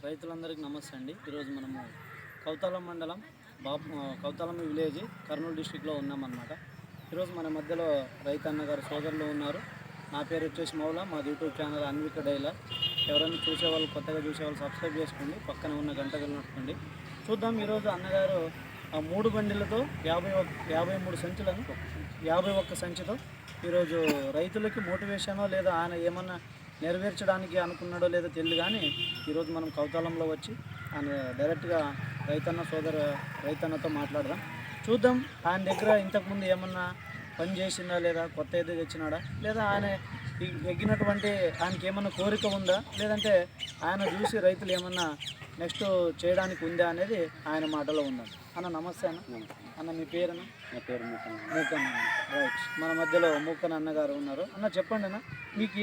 రైతులందరికీ నమస్తే అండి. ఈరోజు మనము కౌతాలం మండలం కౌతాలం విలేజ్ కర్నూలు డిస్టిక్లో ఉన్నామన్నమాట. ఈరోజు మన మధ్యలో రైతన్న గారు సోదరులు ఉన్నారు. నా పేరు వచ్చేసి మౌలా. మా యూట్యూబ్ ఛానల్ అన్విక డైలా. ఎవరైనా చూసేవాళ్ళు, కొత్తగా చూసేవాళ్ళు సబ్స్క్రైబ్ చేసుకోండి, పక్కన ఉన్న గంట నొక్కండి. చూద్దాం ఈరోజు అన్నగారు 3 బండిలతో 53 సంచులను 51 సంచితో ఈరోజు రైతులకి మోటివేషనో లేదా ఆయన ఏమన్నా నెరవేర్చడానికి అనుకున్నాడో లేదో తెలియదు, కానీ ఈరోజు మనం కౌతాలంలో వచ్చి ఆయన డైరెక్ట్గా రైతన్నతో మాట్లాడదాం. చూద్దాం ఆయన దగ్గర ఇంతకుముందు ఏమన్నా పని చేసిందా, లేదా కొత్త ఏదో తెచ్చినాడా, లేదా ఆయన ఎగ్గినటువంటి ఆయనకి ఏమన్నా కోరిక ఉందా, లేదంటే ఆయన చూసి రైతులు ఏమన్నా నెక్స్ట్ చేయడానికి ఉందా అనేది ఆయన మాటలో ఉందండి. అన్న నమస్తే అన్న. అన్న మీ పేరునా? నా పేరు మూకన్. రైట్. మన మధ్యలో మూకన్ అన్నగారు ఉన్నారు. అన్న చెప్పండి అన్న, మీకు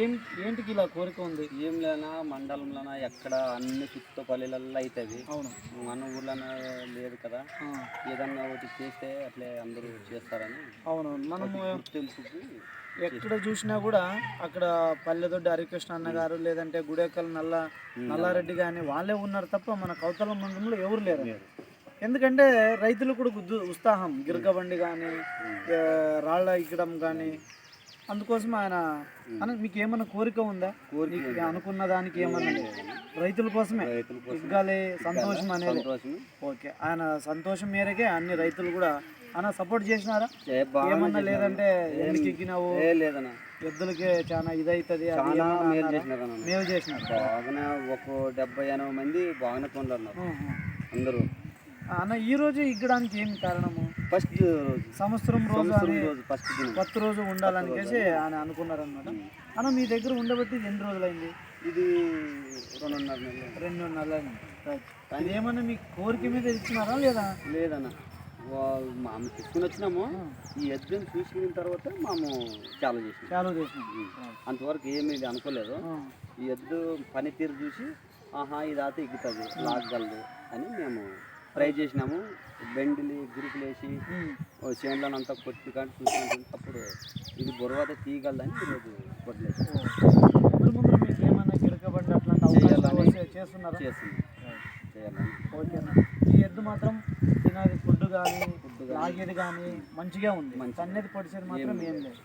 ఏంటికి ఇలా కోరిక ఉంది? ఏం లేనా, మండలంలోనా ఎక్కడ అన్ని చుట్టుపల్లెలలో అవుతుంది. అవును, మన ఊర్లోనే లేదు కదా, ఏదన్నా ఒకటి చేస్తే అట్లే అందరూ చేస్తారని. అవును, మనము తెలుసుకు ఎక్కడ చూసినా కూడా అక్కడ పల్లెదొడ్డి హరికృష్ణ అన్నగారు, లేదంటే గుడేకల్ నల్లారెడ్డి కానీ వాళ్ళే ఉన్నారు తప్ప మన కౌతలం మండలంలో ఎవరు లేరు. ఎందుకంటే రైతులు కూడా ఉత్సాహం, గిరకబండి కానీ రాళ్ళ ఇక్కడం కానీ, అందుకోసం ఆయన మీకు ఏమన్నా కోరిక ఉందా? అనుకున్న దానికి ఏమన్నా రైతుల కోసమే ఇగ్గాలి సంతోషం అనేది. ఓకే, ఆయన సంతోషం మేరకే అన్ని రైతులు కూడా ఆయన సపోర్ట్ చేసినారా ఏమన్నా? లేదంటే ఎందుకు ఎక్కినావు, లేదన్నా ఎద్దులకి చాలా ఇదవుతుంది మేలు చేసినారు. బాగానే ఒక 70-80 మంది బాగానే కొన్నారు అందరూ. అన్న ఈ రోజు ఇగ్గడానికి ఏమి కారణము? ఫస్ట్ సంవత్సరం రోజు ఫస్ట్ రోజు ఉండాలనికేసి ఆయన అనుకున్నారనమాట. అన్న మీ దగ్గర ఉండబట్టి ఎన్ని రోజులైంది? ఇది 2.5 నెలలు. 2 నెలలు అయింది. ఇది ఏమన్నా మీ కోరిక మీద ఇచ్చినారా లేదా? లేదన్న, మాము తీసుకుని వచ్చినాము. ఈ ఎద్దుని చూసుకున్న తర్వాత మేము చాలు చేసినాం. అంతవరకు ఏమీ అనుకోలేదు. ఈ ఎద్దు పనితీరు చూసి ఇది అయితే ఎగ్గుతుంది, లాగగలదు అని మేము ట్రై చేసినాము. బెండిలు గురుకులు వేసి చేనులను అంతా కొట్టి కానీ చూసినప్పుడు ఇది బొరవాత తీయగలదని ఈరోజు కొట్టలేదు. ముందు మీకు ఏమైనా గిరకబడ్డ అట్లాంటి చేస్తున్నారా? చేయాలని. ఓకేనా. ఈ ఎద్దు మాత్రం తినేది ఫుడ్ కానీ లాగేది కానీ మంచిగా ఉంది, సన్నది పొడిచేది మాత్రం ఏం లేదు.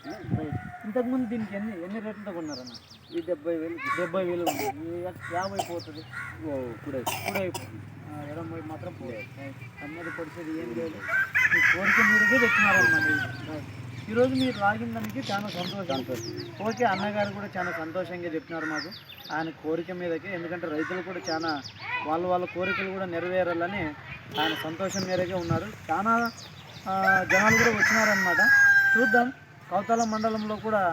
ఇంతకుముందు దీనికి ఎన్ని రేట్లతో కొన్నారన్న? ఈ 70,000 ఉంది. 50 పోతుంది, కూడా అయిపోతుంది. 20 మాత్రం సన్నది పొడిచేది ఏం లేదు. మీ కోరిక మీరుగా తెచ్చినారన్నమాట. ఈరోజు మీరు లాగిన దానికి చాలా సంతోషం. ఓకే, అన్నగారు కూడా చాలా సంతోషంగా చెప్పినారు మాకు ఆయన కోరిక మీదకి. ఎందుకంటే రైతులు కూడా చాలా వాళ్ళ కోరికలు కూడా నెరవేరాలని ఆయన సంతోషం మేరకే ఉన్నారు. చాలా జనాలు కూడా వచ్చినారనమాట. చూద్దాం, కౌతాలం మండలంలో కూడా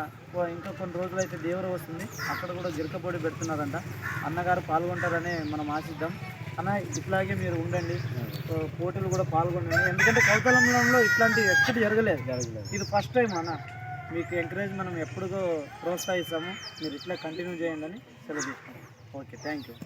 ఇంకా కొన్ని రోజులు అయితే దేవర వస్తుంది, అక్కడ కూడా గిరకబొడి పెడుతున్నారంట. అన్నగారు పాల్గొంటారని మనం ఆశిద్దాం. అన్న ఇట్లాగే మీరు ఉండండి, పోటీలు కూడా పాల్గొనండి. ఎందుకంటే కౌతాలంలో ఇట్లాంటివి ఎప్పుడు జరగలేదు, ఇది ఫస్ట్ టైం అన్న. మీకు ఎంకరేజ్ మనం ఎప్పుడుగో ప్రోత్సహిస్తాము, మీరు ఇట్లా కంటిన్యూ చేయండి అని సెలవు తీసుకుంటాం. Okay, thank you.